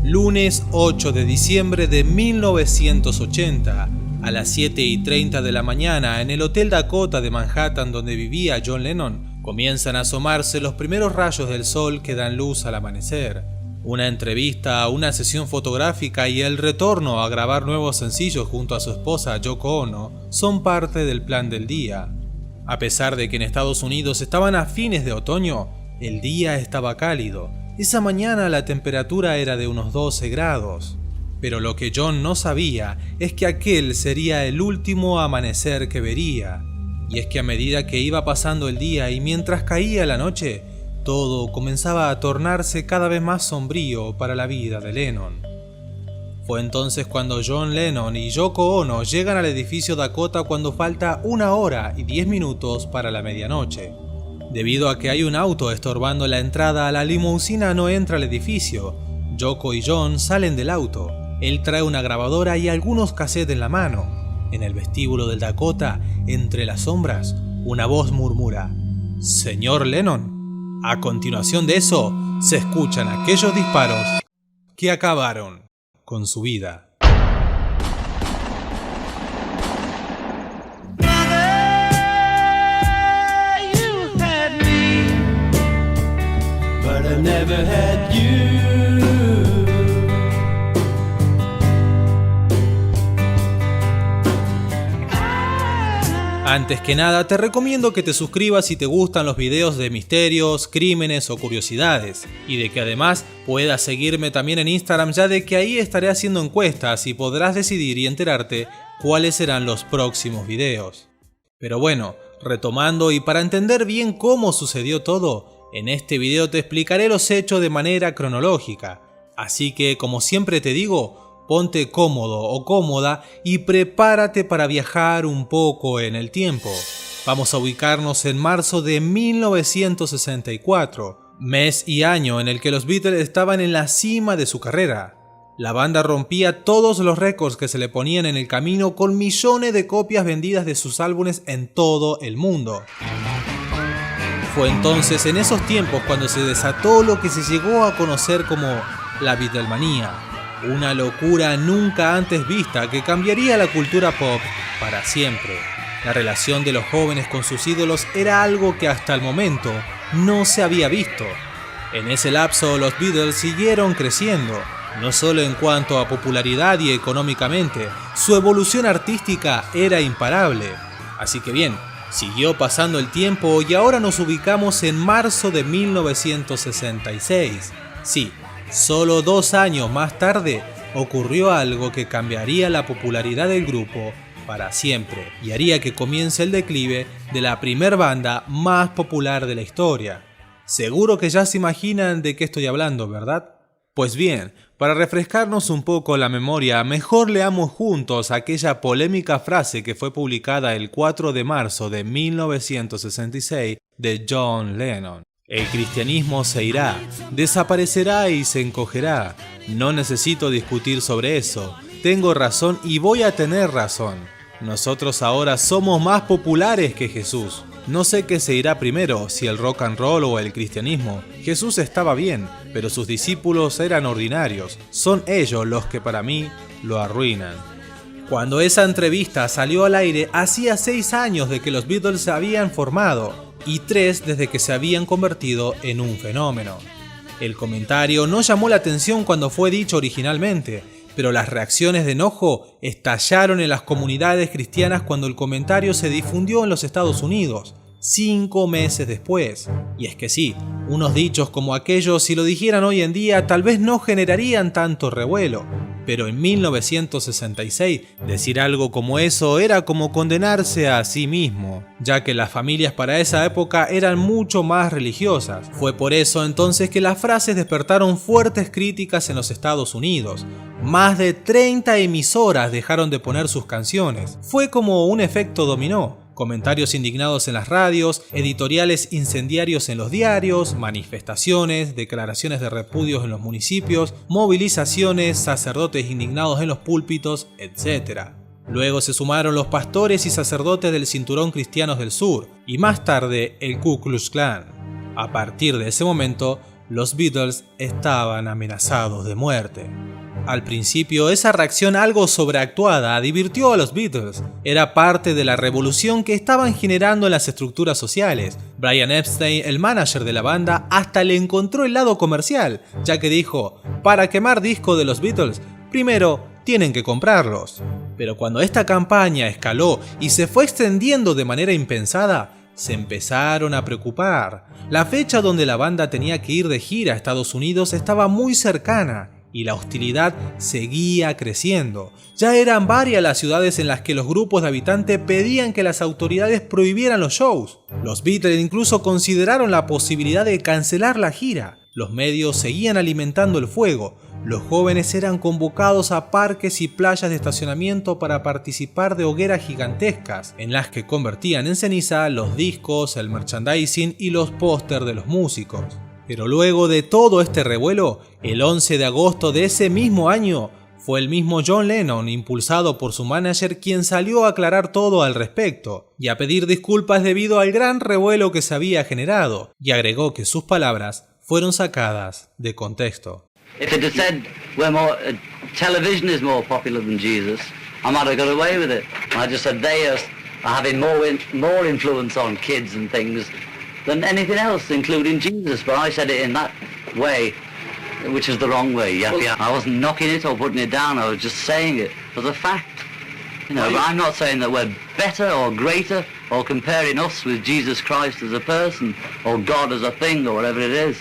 Lunes 8 de diciembre de 1980, a las 7:30 de la mañana, en el Hotel Dakota de Manhattan donde vivía John Lennon, comienzan a asomarse los primeros rayos del sol que dan luz al amanecer. Una entrevista, una sesión fotográfica y el retorno a grabar nuevos sencillos junto a su esposa Yoko Ono son parte del plan del día. A pesar de que en Estados Unidos estaban a fines de otoño, el día estaba cálido. Esa mañana la temperatura era de unos 12 grados. Pero lo que John no sabía es que aquel sería el último amanecer que vería. Y es que a medida que iba pasando el día y mientras caía la noche, todo comenzaba a tornarse cada vez más sombrío para la vida de Lennon. Fue entonces cuando John Lennon y Yoko Ono llegan al edificio Dakota cuando falta 1 hora y 10 minutos para la medianoche. Debido a que hay un auto estorbando la entrada, la limusina no entra al edificio. Yoko y John salen del auto. Él trae una grabadora y algunos cassettes en la mano. En el vestíbulo del Dakota, entre las sombras, una voz murmura: «Señor Lennon». A continuación de eso, se escuchan aquellos disparos que acabaron con su vida. Never had you. Antes que nada, te recomiendo que te suscribas si te gustan los videos de misterios, crímenes o curiosidades, y de que además puedas seguirme también en Instagram, ya de que ahí estaré haciendo encuestas y podrás decidir y enterarte cuáles serán los próximos videos. Pero bueno, retomando y para entender bien cómo sucedió todo, en este video te explicaré los hechos de manera cronológica, así que como siempre te digo, ponte cómodo o cómoda y prepárate para viajar un poco en el tiempo. Vamos a ubicarnos en marzo de 1964, mes y año en el que los Beatles estaban en la cima de su carrera. La banda rompía todos los récords que se le ponían en el camino con millones de copias vendidas de sus álbumes en todo el mundo. Fue entonces en esos tiempos cuando se desató lo que se llegó a conocer como la Beatlemanía, una locura nunca antes vista que cambiaría la cultura pop para siempre. La relación de los jóvenes con sus ídolos era algo que hasta el momento no se había visto. En ese lapso los Beatles siguieron creciendo, no solo en cuanto a popularidad y económicamente, su evolución artística era imparable. Así que bien, siguió pasando el tiempo y ahora nos ubicamos en marzo de 1966. Sí, solo 2 años más tarde ocurrió algo que cambiaría la popularidad del grupo para siempre y haría que comience el declive de la primer banda más popular de la historia. Seguro que ya se imaginan de qué estoy hablando, ¿verdad? Pues bien, para refrescarnos un poco la memoria, mejor leamos juntos aquella polémica frase que fue publicada el 4 de marzo de 1966 de John Lennon. El cristianismo se irá, desaparecerá y se encogerá. No necesito discutir sobre eso. Tengo razón y voy a tener razón. Nosotros ahora somos más populares que Jesús. No sé qué se irá primero, si el rock and roll o el cristianismo. Jesús estaba bien, pero sus discípulos eran ordinarios. Son ellos los que para mí lo arruinan. Cuando esa entrevista salió al aire, hacía 6 años de que los Beatles se habían formado y 3 desde que se habían convertido en un fenómeno. El comentario no llamó la atención cuando fue dicho originalmente, pero las reacciones de enojo estallaron en las comunidades cristianas cuando el comentario se difundió en los Estados Unidos, 5 meses después. Y es que sí, unos dichos como aquellos, si lo dijeran hoy en día, tal vez no generarían tanto revuelo. Pero en 1966, decir algo como eso era como condenarse a sí mismo, ya que las familias para esa época eran mucho más religiosas. Fue por eso entonces que las frases despertaron fuertes críticas en los Estados Unidos. Más de 30 emisoras dejaron de poner sus canciones. Fue como un efecto dominó. Comentarios indignados en las radios, editoriales incendiarios en los diarios, manifestaciones, declaraciones de repudios en los municipios, movilizaciones, sacerdotes indignados en los púlpitos, etc. Luego se sumaron los pastores y sacerdotes del Cinturón Cristianos del Sur, y más tarde el Ku Klux Klan. A partir de ese momento, los Beatles estaban amenazados de muerte. Al principio, esa reacción algo sobreactuada divirtió a los Beatles. Era parte de la revolución que estaban generando en las estructuras sociales. Brian Epstein, el manager de la banda, hasta le encontró el lado comercial, ya que dijo: para quemar discos de los Beatles, primero tienen que comprarlos. Pero cuando esta campaña escaló y se fue extendiendo de manera impensada, se empezaron a preocupar. La fecha donde la banda tenía que ir de gira a Estados Unidos estaba muy cercana y la hostilidad seguía creciendo. Ya eran varias las ciudades en las que los grupos de habitantes pedían que las autoridades prohibieran los shows. Los Beatles incluso consideraron la posibilidad de cancelar la gira. Los medios seguían alimentando el fuego. Los jóvenes eran convocados a parques y playas de estacionamiento para participar de hogueras gigantescas, en las que convertían en ceniza los discos, el merchandising y los pósters de los músicos. Pero luego de todo este revuelo, el 11 de agosto de ese mismo año, fue el mismo John Lennon, impulsado por su manager, quien salió a aclarar todo al respecto y a pedir disculpas debido al gran revuelo que se había generado, y agregó que sus palabras fueron sacadas de contexto. If it had said television is more popular than Jesus, I might have got away with it. I just said they are having more influence on kids and things than anything else, including Jesus. But I said it in that way, which is the wrong way. I wasn't knocking it or putting it down. I was just saying it as a fact. You know, but I'm not saying that we're better or greater or comparing us with Jesus Christ as a person or God as a thing or whatever it is.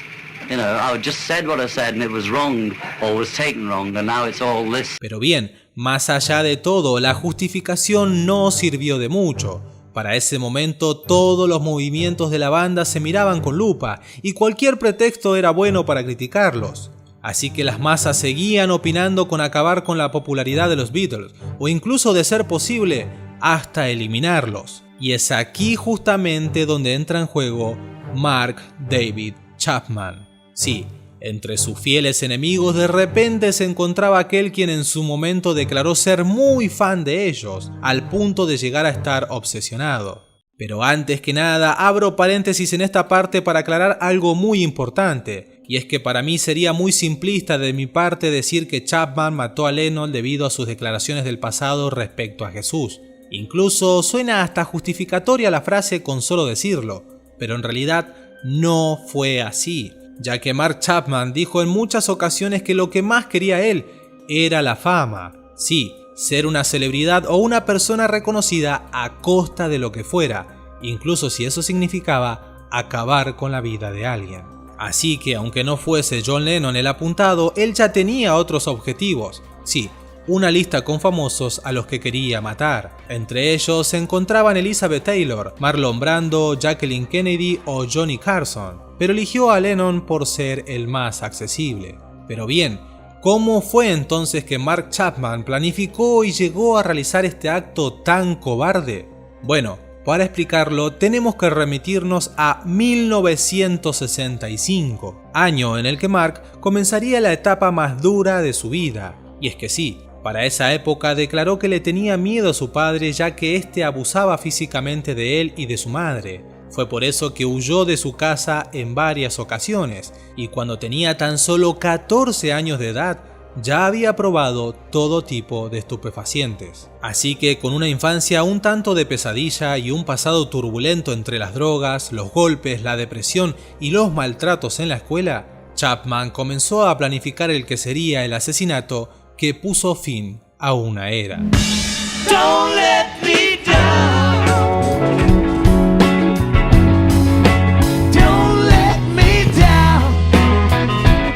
You know, I just said what I said and it was wrong or was taken wrong and now it's all this. Pero bien, más allá de todo, la justificación no sirvió de mucho. Para ese momento todos los movimientos de la banda se miraban con lupa y cualquier pretexto era bueno para criticarlos. Así que las masas seguían opinando con acabar con la popularidad de los Beatles o incluso, de ser posible, hasta eliminarlos. Y es aquí justamente donde entra en juego Mark David Chapman. Sí, entre sus fieles enemigos de repente se encontraba aquel quien en su momento declaró ser muy fan de ellos, al punto de llegar a estar obsesionado. Pero antes que nada, abro paréntesis en esta parte para aclarar algo muy importante, y es que para mí sería muy simplista de mi parte decir que Chapman mató a Lennon debido a sus declaraciones del pasado respecto a Jesús. Incluso suena hasta justificatoria la frase con solo decirlo, pero en realidad no fue así, ya que Mark Chapman dijo en muchas ocasiones que lo que más quería él era la fama. Sí, ser una celebridad o una persona reconocida a costa de lo que fuera, incluso si eso significaba acabar con la vida de alguien. Así que aunque no fuese John Lennon el apuntado, él ya tenía otros objetivos. Sí, una lista con famosos a los que quería matar. Entre ellos se encontraban Elizabeth Taylor, Marlon Brando, Jacqueline Kennedy o Johnny Carson, pero eligió a Lennon por ser el más accesible. Pero bien, ¿cómo fue entonces que Mark Chapman planificó y llegó a realizar este acto tan cobarde? Bueno, para explicarlo tenemos que remitirnos a 1965, año en el que Mark comenzaría la etapa más dura de su vida. Y es que sí, para esa época declaró que le tenía miedo a su padre, ya que éste abusaba físicamente de él y de su madre. Fue por eso que huyó de su casa en varias ocasiones, y cuando tenía tan solo 14 años de edad, ya había probado todo tipo de estupefacientes. Así que con una infancia un tanto de pesadilla y un pasado turbulento entre las drogas, los golpes, la depresión y los maltratos en la escuela, Chapman comenzó a planificar el que sería el asesinato que puso fin a una era. Don't let me down. Don't let me down.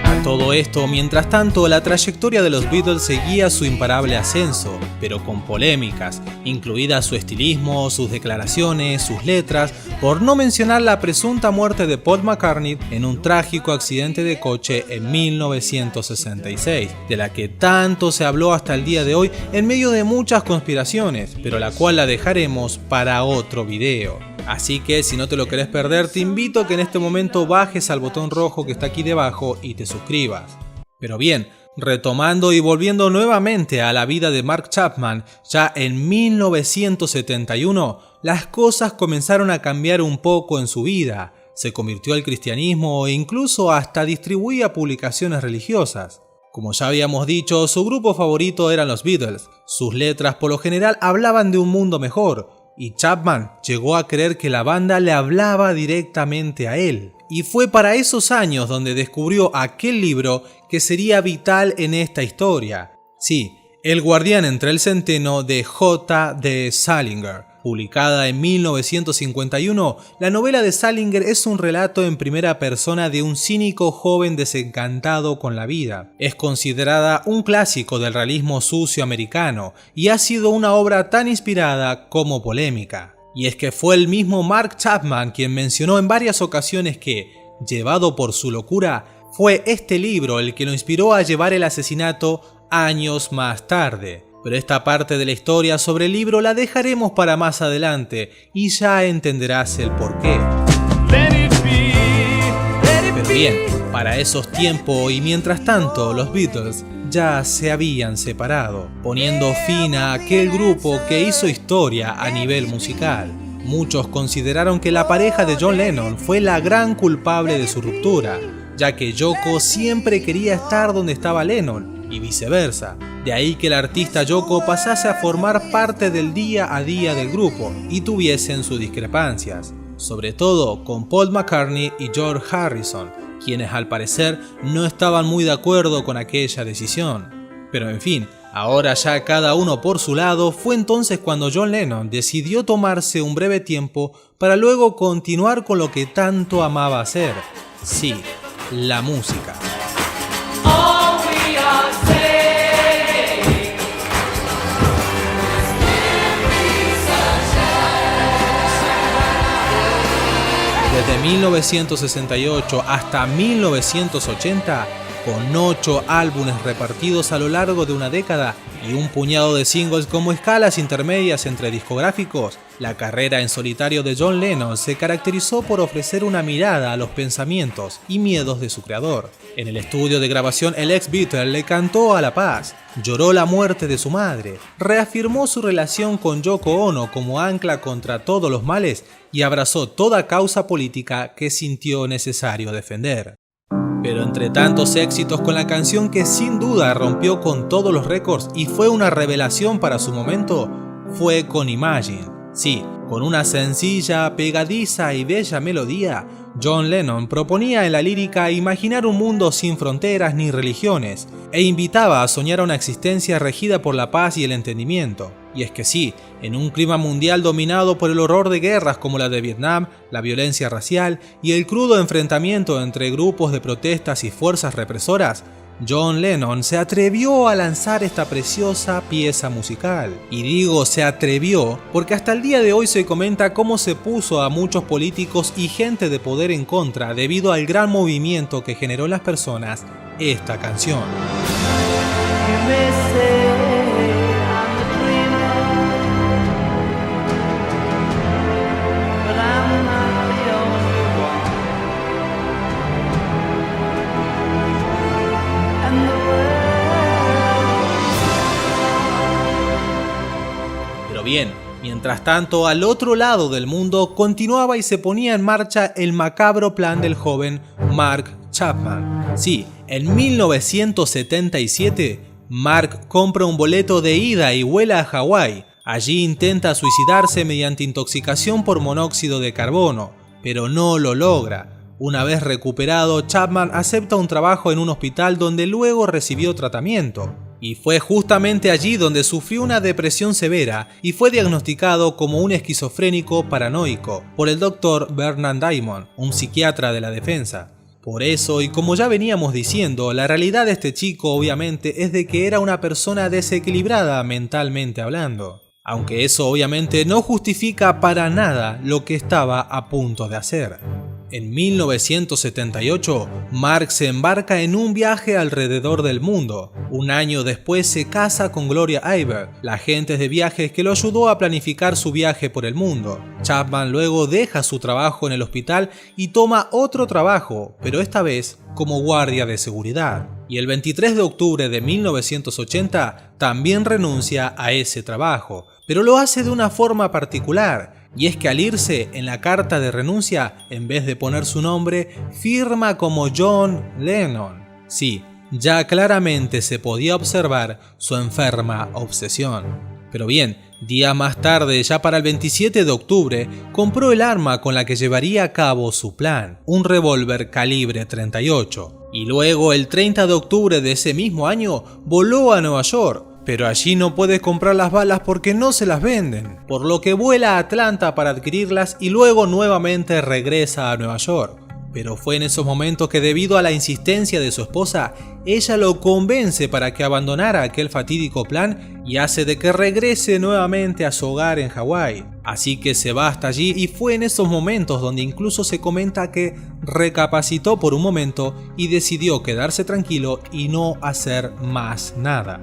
A todo esto, mientras tanto, la trayectoria de los Beatles seguía su imparable ascenso, pero con polémicas, incluidas su estilismo, sus declaraciones, sus letras, por no mencionar la presunta muerte de Paul McCartney en un trágico accidente de coche en 1966, de la que tanto se habló hasta el día de hoy en medio de muchas conspiraciones, pero la cual la dejaremos para otro video. Así que si no te lo querés perder, te invito a que en este momento bajes al botón rojo que está aquí debajo y te suscribas. Pero bien, retomando y volviendo nuevamente a la vida de Mark Chapman, ya en 1971, las cosas comenzaron a cambiar un poco en su vida. se convirtió al cristianismo e incluso hasta distribuía publicaciones religiosas. Como ya habíamos dicho, su grupo favorito eran los Beatles. Sus letras por lo general hablaban de un mundo mejor, y Chapman llegó a creer que la banda le hablaba directamente a él. Y fue para esos años donde descubrió aquel libro que sería vital en esta historia. Sí, El guardián entre el centeno de J. D. Salinger. Publicada en 1951, la novela de Salinger es un relato en primera persona de un cínico joven desencantado con la vida. Es considerada un clásico del realismo sucio americano y ha sido una obra tan inspirada como polémica. Y es que fue el mismo Mark Chapman quien mencionó en varias ocasiones que, llevado por su locura, fue este libro el que lo inspiró a llevar el asesinato años más tarde. Pero esta parte de la historia sobre el libro la dejaremos para más adelante y ya entenderás el porqué. Pero bien, para esos tiempos y mientras tanto los Beatles ya se habían separado, poniendo fin a aquel grupo que hizo historia a nivel musical. Muchos consideraron que la pareja de John Lennon fue la gran culpable de su ruptura, ya que Yoko siempre quería estar donde estaba Lennon y viceversa. De ahí que el artista Yoko pasase a formar parte del día a día del grupo y tuviesen sus discrepancias, sobre todo con Paul McCartney y George Harrison, quienes al parecer no estaban muy de acuerdo con aquella decisión. Pero en fin, ahora ya cada uno por su lado, fue entonces cuando John Lennon decidió tomarse un breve tiempo para luego continuar con lo que tanto amaba hacer. Sí, la música. Desde 1968 hasta 1980, con 8 álbumes repartidos a lo largo de una década y un puñado de singles como escalas intermedias entre discográficos, la carrera en solitario de John Lennon se caracterizó por ofrecer una mirada a los pensamientos y miedos de su creador. En el estudio de grabación, el ex Beatle le cantó a la paz, lloró la muerte de su madre, reafirmó su relación con Yoko Ono como ancla contra todos los males y abrazó toda causa política que sintió necesario defender. Pero entre tantos éxitos con la canción que sin duda rompió con todos los récords y fue una revelación para su momento, fue con Imagine. Sí, con una sencilla, pegadiza y bella melodía, John Lennon proponía en la lírica imaginar un mundo sin fronteras ni religiones e invitaba a soñar una existencia regida por la paz y el entendimiento. Y es que sí, en un clima mundial dominado por el horror de guerras como la de Vietnam, la violencia racial y el crudo enfrentamiento entre grupos de protestas y fuerzas represoras, John Lennon se atrevió a lanzar esta preciosa pieza musical. Y digo se atrevió porque hasta el día de hoy se comenta cómo se puso a muchos políticos y gente de poder en contra debido al gran movimiento que generó en las personas esta canción. Bien, mientras tanto, al otro lado del mundo continuaba y se ponía en marcha el macabro plan del joven Mark Chapman. Sí, en 1977, Mark compra un boleto de ida y vuela a Hawái. Allí intenta suicidarse mediante intoxicación por monóxido de carbono, pero no lo logra. Una vez recuperado, Chapman acepta un trabajo en un hospital donde luego recibió tratamiento. Y fue justamente allí donde sufrió una depresión severa y fue diagnosticado como un esquizofrénico paranoico por el Dr. Bernard Diamond, un psiquiatra de la defensa. Por eso, y como ya veníamos diciendo, la realidad de este chico obviamente es de que era una persona desequilibrada mentalmente hablando. Aunque eso obviamente no justifica para nada lo que estaba a punto de hacer. En 1978, Mark se embarca en un viaje alrededor del mundo. Un año después se casa con Gloria Eyber, la agente de viajes que lo ayudó a planificar su viaje por el mundo. Chapman luego deja su trabajo en el hospital y toma otro trabajo, pero esta vez como guardia de seguridad. Y el 23 de octubre de 1980 también renuncia a ese trabajo, pero lo hace de una forma particular. Y es que al irse, en la carta de renuncia, en vez de poner su nombre, firma como John Lennon. Sí, ya claramente se podía observar su enferma obsesión. Pero bien, días más tarde, ya para el 27 de octubre, compró el arma con la que llevaría a cabo su plan, un revólver calibre 38. Y luego, el 30 de octubre de ese mismo año, voló a Nueva York. Pero allí no puede comprar las balas porque no se las venden, por lo que vuela a Atlanta para adquirirlas y luego nuevamente regresa a Nueva York. Pero fue en esos momentos que, debido a la insistencia de su esposa, ella lo convence para que abandonara aquel fatídico plan y hace de que regrese nuevamente a su hogar en Hawái. Así que se va hasta allí, y fue en esos momentos donde incluso se comenta que recapacitó por un momento y decidió quedarse tranquilo y no hacer más nada.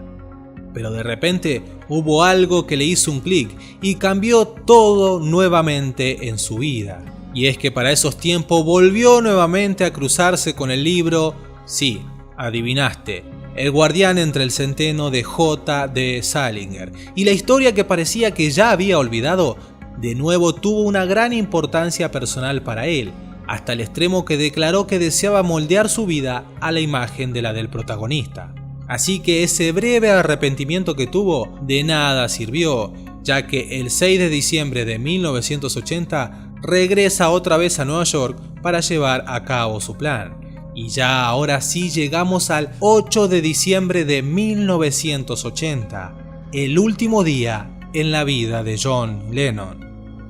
Pero de repente hubo algo que le hizo un clic y cambió todo nuevamente en su vida. Y es que para esos tiempos volvió nuevamente a cruzarse con el libro, sí, adivinaste, El guardián entre el centeno de J.D. Salinger. Y la historia que parecía que ya había olvidado, de nuevo tuvo una gran importancia personal para él, hasta el extremo que declaró que deseaba moldear su vida a la imagen de la del protagonista. Así que ese breve arrepentimiento que tuvo de nada sirvió, ya que el 6 de diciembre de 1980 regresa otra vez a Nueva York para llevar a cabo su plan. Y ya ahora sí llegamos al 8 de diciembre de 1980, el último día en la vida de John Lennon.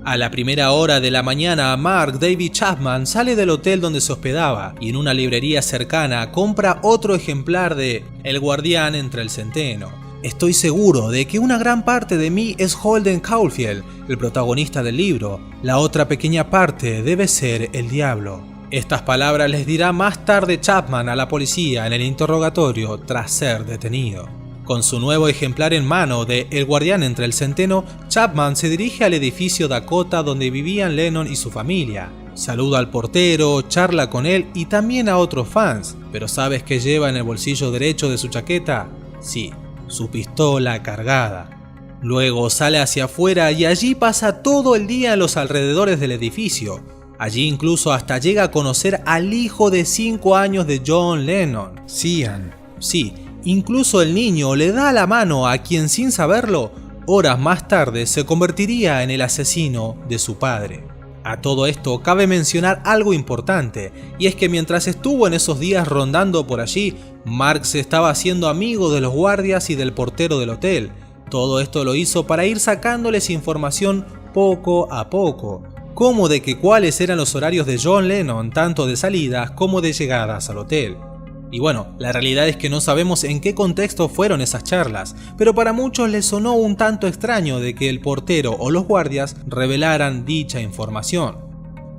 A la primera hora de la mañana, Mark David Chapman sale del hotel donde se hospedaba y en una librería cercana compra otro ejemplar de El guardián entre el centeno. Estoy seguro de que una gran parte de mí es Holden Caulfield, el protagonista del libro. La otra pequeña parte debe ser el diablo. Estas palabras les dirá más tarde Chapman a la policía en el interrogatorio tras ser detenido. Con su nuevo ejemplar en mano de El guardián entre el centeno, Chapman se dirige al edificio Dakota donde vivían Lennon y su familia. Saluda al portero, charla con él y también a otros fans. ¿Pero sabes qué lleva en el bolsillo derecho de su chaqueta? Sí, su pistola cargada. Luego sale hacia afuera y allí pasa todo el día en los alrededores del edificio. Allí incluso hasta llega a conocer al hijo de 5 años de John Lennon, Cian. Sí, incluso el niño le da la mano a quien, sin saberlo, horas más tarde se convertiría en el asesino de su padre. A todo esto cabe mencionar algo importante, y es que mientras estuvo en esos días rondando por allí, Mark se estaba haciendo amigo de los guardias y del portero del hotel. Todo esto lo hizo para ir sacándoles información poco a poco, como de que cuáles eran los horarios de John Lennon, tanto de salidas como de llegadas al hotel. Y bueno, la realidad es que no sabemos en qué contexto fueron esas charlas, pero para muchos les sonó un tanto extraño de que el portero o los guardias revelaran dicha información.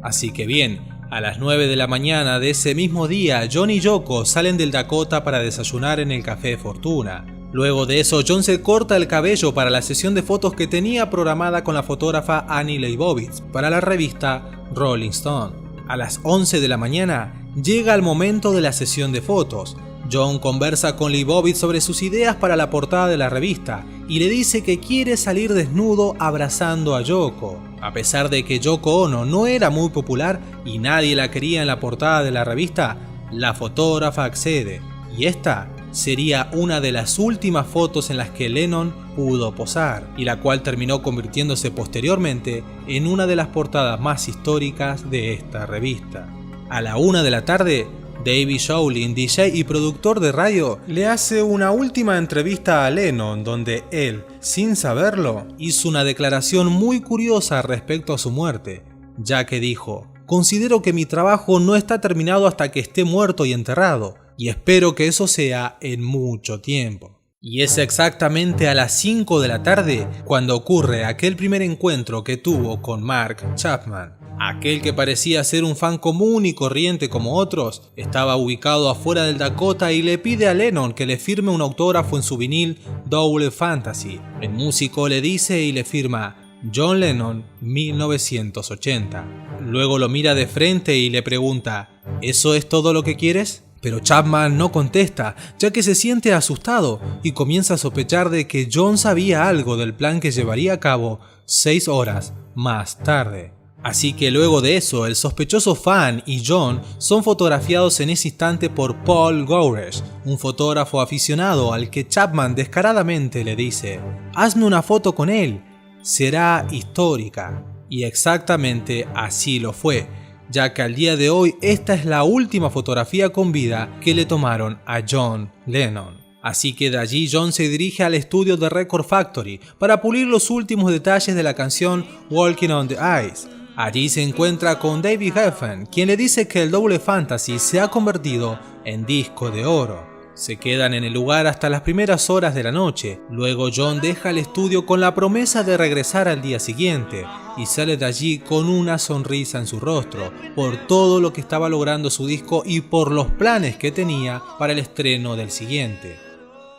Así que bien, a las 9 de la mañana de ese mismo día, John y Yoko salen del Dakota para desayunar en el Café Fortuna. Luego de eso, John se corta el cabello para la sesión de fotos que tenía programada con la fotógrafa Annie Leibovitz para la revista Rolling Stone. A las 11 de la mañana, llega el momento de la sesión de fotos. John conversa con Leibovitz sobre sus ideas para la portada de la revista y le dice que quiere salir desnudo abrazando a Yoko. A pesar de que Yoko Ono no era muy popular y nadie la quería en la portada de la revista, la fotógrafa accede, y esta sería una de las últimas fotos en las que Lennon pudo posar, y la cual terminó convirtiéndose posteriormente en una de las portadas más históricas de esta revista. A la 1 de la tarde, David Shawlin, DJ y productor de radio, le hace una última entrevista a Lennon donde él, sin saberlo, hizo una declaración muy curiosa respecto a su muerte, ya que dijo: "Considero que mi trabajo no está terminado hasta que esté muerto y enterrado, y espero que eso sea en mucho tiempo". Y es exactamente a las 5 de la tarde cuando ocurre aquel primer encuentro que tuvo con Mark Chapman. Aquel que parecía ser un fan común y corriente como otros, estaba ubicado afuera del Dakota y le pide a Lennon que le firme un autógrafo en su vinil Double Fantasy. El músico le dice y le firma John Lennon 1980. Luego lo mira de frente y le pregunta: ¿eso es todo lo que quieres? Pero Chapman no contesta, ya que se siente asustado y comienza a sospechar de que John sabía algo del plan que llevaría a cabo 6 horas más tarde. Así que luego de eso, el sospechoso Fan y John son fotografiados en ese instante por Paul Gowresh, un fotógrafo aficionado al que Chapman descaradamente le dice: «Hazme una foto con él, será histórica». Y exactamente así lo fue, ya que al día de hoy esta es la última fotografía con vida que le tomaron a John Lennon. Así que de allí John se dirige al estudio de Record Factory para pulir los últimos detalles de la canción Walking on the Ice. Allí se encuentra con David Geffen, quien le dice que el Double Fantasy se ha convertido en disco de oro. Se quedan en el lugar hasta las primeras horas de la noche. Luego John deja el estudio con la promesa de regresar al día siguiente y sale de allí con una sonrisa en su rostro por todo lo que estaba logrando su disco y por los planes que tenía para el estreno del siguiente.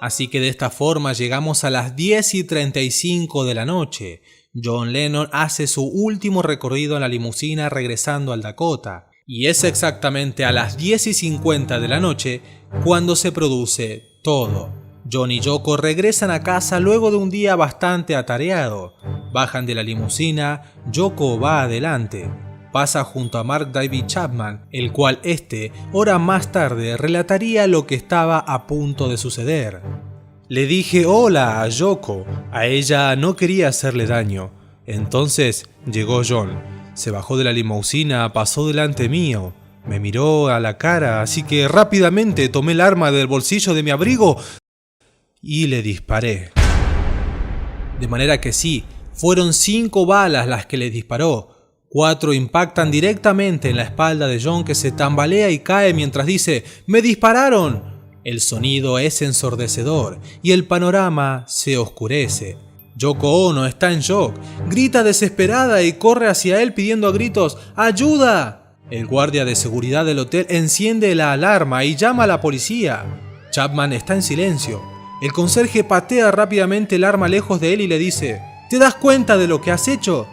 Así que de esta forma llegamos a las 10:35 de la noche. John Lennon hace su último recorrido en la limusina regresando al Dakota. Y es exactamente a las 10:50 de la noche cuando se produce todo. John y Yoko regresan a casa luego de un día bastante atareado. Bajan de la limusina, Yoko va adelante. Pasa junto a Mark David Chapman, el cual horas más tarde, relataría lo que estaba a punto de suceder. Le dije hola a Yoko, a ella no quería hacerle daño. Entonces llegó John, se bajó de la limusina, pasó delante mío, me miró a la cara, así que rápidamente tomé el arma del bolsillo de mi abrigo y le disparé. De manera que sí, fueron 5 balas las que le disparó. 4 impactan directamente en la espalda de John, que se tambalea y cae mientras dice «¡Me dispararon!». El sonido es ensordecedor y el panorama se oscurece. Yoko Ono está en shock, grita desesperada y corre hacia él pidiendo a gritos ¡ayuda! El guardia de seguridad del hotel enciende la alarma y llama a la policía. Chapman está en silencio. El conserje patea rápidamente el arma lejos de él y le dice ¿te das cuenta de lo que has hecho?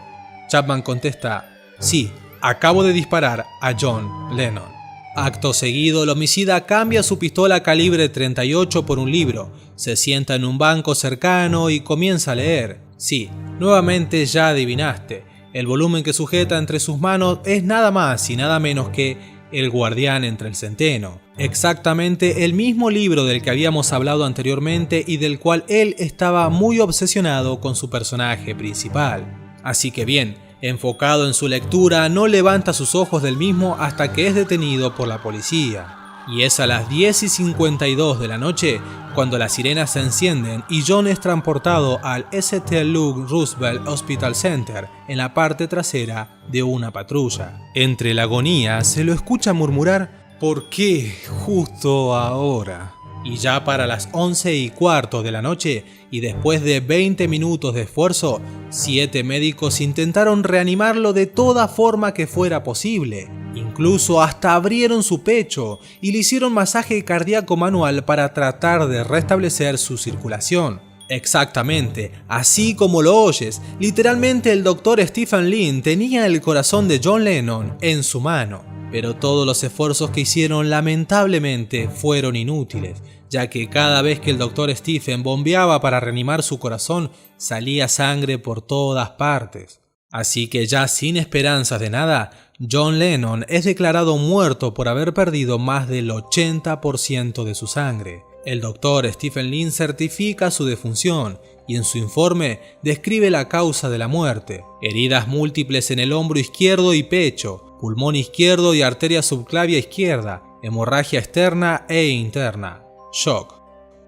Chapman contesta sí, acabo de disparar a John Lennon. Acto seguido, el homicida cambia su pistola calibre 38 por un libro, se sienta en un banco cercano y comienza a leer. Sí, nuevamente ya adivinaste, el volumen que sujeta entre sus manos es nada más y nada menos que El guardián entre el centeno. Exactamente el mismo libro del que habíamos hablado anteriormente y del cual él estaba muy obsesionado con su personaje principal. Así que bien, enfocado en su lectura, no levanta sus ojos del mismo hasta que es detenido por la policía. Y es a las 10:52 de la noche cuando las sirenas se encienden y John es transportado al St. Luke Roosevelt Hospital Center en la parte trasera de una patrulla. Entre la agonía se lo escucha murmurar «¿Por qué justo ahora?». Y ya para las 11:15 de la noche, y después de 20 minutos de esfuerzo, 7 médicos intentaron reanimarlo de toda forma que fuera posible. Incluso hasta abrieron su pecho y le hicieron masaje cardíaco manual para tratar de restablecer su circulación. Exactamente, así como lo oyes, literalmente el doctor Stephen Lynn tenía el corazón de John Lennon en su mano. Pero todos los esfuerzos que hicieron lamentablemente fueron inútiles, ya que cada vez que el Dr. Stephen bombeaba para reanimar su corazón, salía sangre por todas partes. Así que ya sin esperanzas de nada, John Lennon es declarado muerto por haber perdido más del 80% de su sangre. El Dr. Stephen Lynn certifica su defunción y en su informe describe la causa de la muerte: heridas múltiples en el hombro izquierdo y pecho, pulmón izquierdo y arteria subclavia izquierda, hemorragia externa e interna, shock.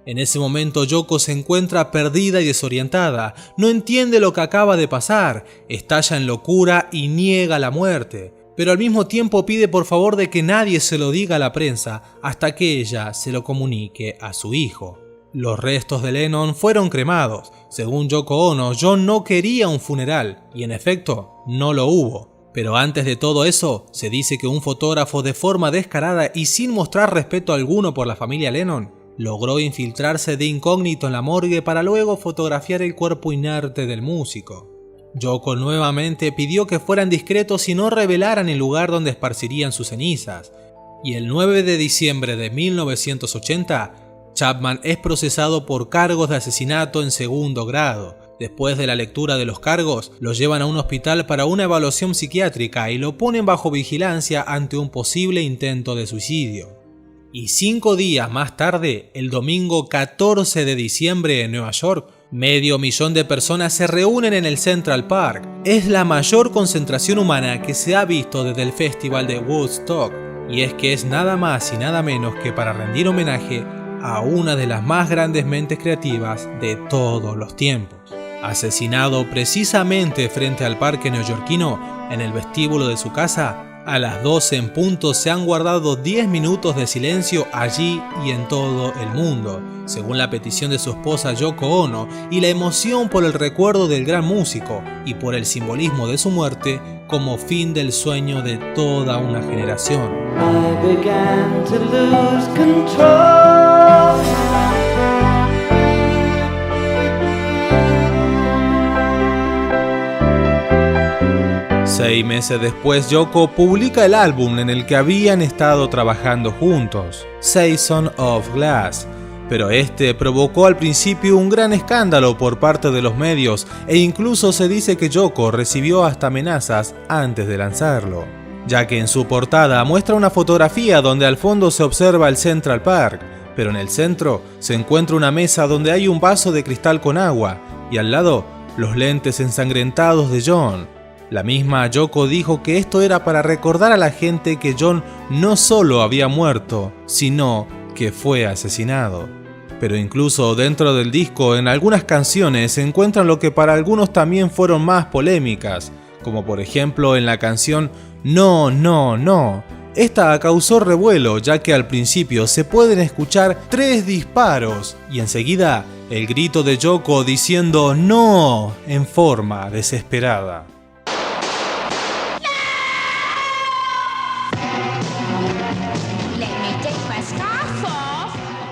En ese momento Yoko se encuentra perdida y desorientada, no entiende lo que acaba de pasar, estalla en locura y niega la muerte, pero al mismo tiempo pide por favor de que nadie se lo diga a la prensa hasta que ella se lo comunique a su hijo. Los restos de Lennon fueron cremados. Según Yoko Ono, John no quería un funeral, y en efecto, no lo hubo. Pero antes de todo eso, se dice que un fotógrafo de forma descarada y sin mostrar respeto alguno por la familia Lennon, logró infiltrarse de incógnito en la morgue para luego fotografiar el cuerpo inerte del músico. Yoko nuevamente pidió que fueran discretos y no revelaran el lugar donde esparcirían sus cenizas, Y el 9 de diciembre de 1980, Chapman es procesado por cargos de asesinato en segundo grado. Después de la lectura de los cargos, lo llevan a un hospital para una evaluación psiquiátrica y lo ponen bajo vigilancia ante un posible intento de suicidio. Y 5 días más tarde, el domingo 14 de diciembre en Nueva York, 500.000 de personas se reúnen en el Central Park. Es la mayor concentración humana que se ha visto desde el Festival de Woodstock. Y es que es nada más y nada menos que para rendir homenaje a una de las más grandes mentes creativas de todos los tiempos. Asesinado precisamente frente al parque neoyorquino, en el vestíbulo de su casa, a las 12 en punto se han guardado 10 minutos de silencio allí y en todo el mundo, según la petición de su esposa Yoko Ono, y la emoción por el recuerdo del gran músico y por el simbolismo de su muerte como fin del sueño de toda una generación. I began to lose control. 6 meses después, Yoko publica el álbum en el que habían estado trabajando juntos, Season of Glass, pero este provocó al principio un gran escándalo por parte de los medios e incluso se dice que Yoko recibió hasta amenazas antes de lanzarlo, ya que en su portada muestra una fotografía donde al fondo se observa el Central Park, pero en el centro se encuentra una mesa donde hay un vaso de cristal con agua y al lado los lentes ensangrentados de John. La misma Yoko dijo que esto era para recordar a la gente que John no solo había muerto, sino que fue asesinado. Pero incluso dentro del disco, en algunas canciones se encuentran lo que para algunos también fueron más polémicas, como por ejemplo en la canción No, No, No. Esta causó revuelo ya que al principio se pueden escuchar 3 disparos y enseguida el grito de Yoko diciendo no en forma desesperada.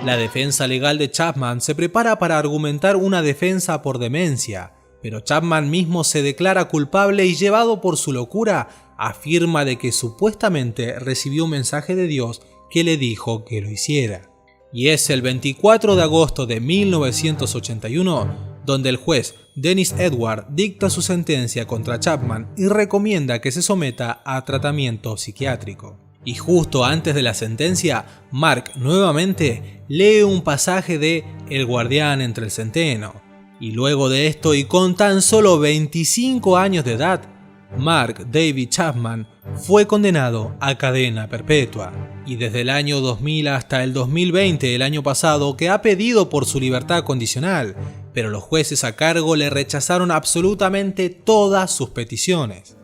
La defensa legal de Chapman se prepara para argumentar una defensa por demencia, pero Chapman mismo se declara culpable y llevado por su locura, afirma de que supuestamente recibió un mensaje de Dios que le dijo que lo hiciera. Y es el 24 de agosto de 1981 donde el juez Dennis Edward dicta su sentencia contra Chapman y recomienda que se someta a tratamiento psiquiátrico. Y justo antes de la sentencia, Mark nuevamente lee un pasaje de El guardián entre el centeno. Y luego de esto, y con tan solo 25 años de edad, Mark David Chapman fue condenado a cadena perpetua. Y desde el año 2000 hasta el 2020, el año pasado, que ha pedido por su libertad condicional, pero los jueces a cargo le rechazaron absolutamente todas sus peticiones.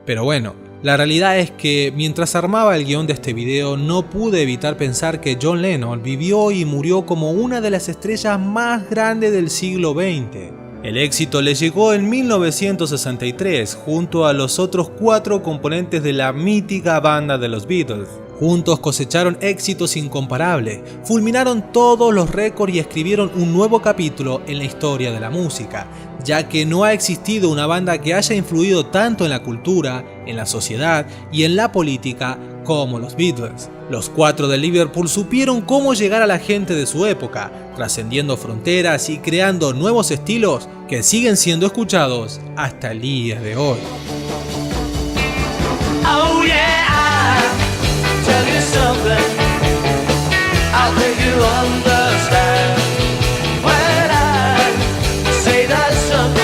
Pero bueno, la realidad es que mientras armaba el guión de este video no pude evitar pensar que John Lennon vivió y murió como una de las estrellas más grandes del siglo XX. El éxito le llegó en 1963 junto a los otros 4 componentes de la mítica banda de los Beatles. Juntos cosecharon éxitos incomparables, fulminaron todos los récords y escribieron un nuevo capítulo en la historia de la música, ya que no ha existido una banda que haya influido tanto en la cultura, en la sociedad y en la política como los Beatles. Los 4 de Liverpool supieron cómo llegar a la gente de su época, trascendiendo fronteras y creando nuevos estilos que siguen siendo escuchados hasta el día de hoy. Oh yeah, I'll tell you something. I think you understand when I say that something.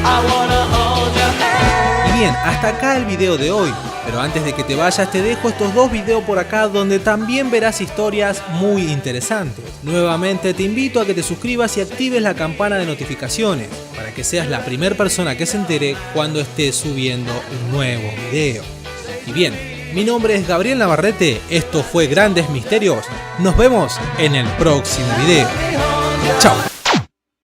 I wanna hold your hand. Y bien, hasta acá el video de hoy. Pero antes de que te vayas te dejo estos 2 videos por acá donde también verás historias muy interesantes. Nuevamente te invito a que te suscribas y actives la campana de notificaciones para que seas la primera persona que se entere cuando esté subiendo un nuevo video. Y bien, mi nombre es Gabriel Navarrete, esto fue Grandes Misterios, nos vemos en el próximo video. Chao.